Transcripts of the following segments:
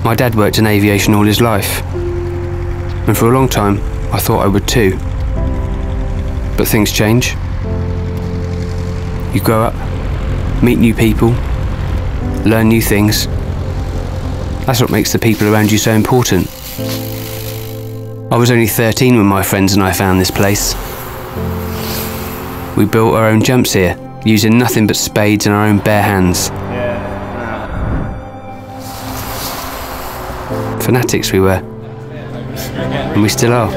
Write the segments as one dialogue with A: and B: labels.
A: My dad worked in aviation all his life, and for a long time I thought I would too. But things change. You grow up, meet new people, learn new things. That's what makes the people around you so important. I was only 13 when my friends and I found this place. We built our own jumps here, using nothing but spades and our own bare hands. Fanatics we were, and we still are.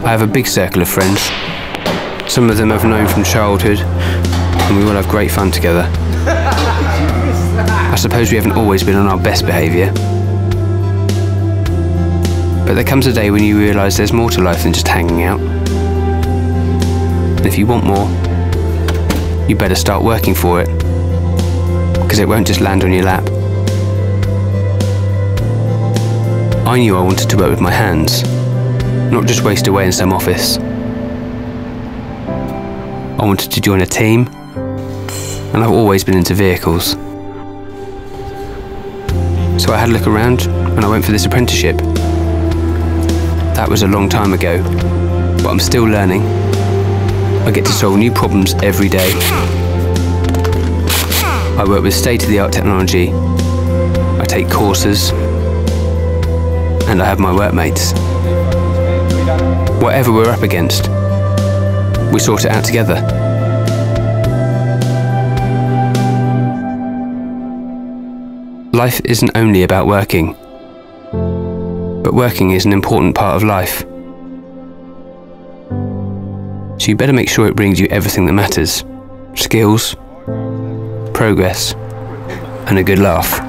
A: I have a big circle of friends. Some of them I've known from childhood, and we all have great fun together. I suppose we haven't always been on our best behaviour, but there comes a day when you realise there's more to life than just hanging out. And if you want more, you better start working for it, because it won't just land on your lap. I knew I wanted to work with my hands, not just waste away in some office. I wanted to join a team, and I've always been into vehicles. So I had a look around, and I went for this apprenticeship. That was a long time ago, but I'm still learning. I get to solve new problems every day. I work with state-of-the-art technology. I take courses, and I have my workmates. Whatever we're up against, we sort it out together. Life isn't only about working, but working is an important part of life. So you better make sure it brings you everything that matters: skills, progress, and a good laugh.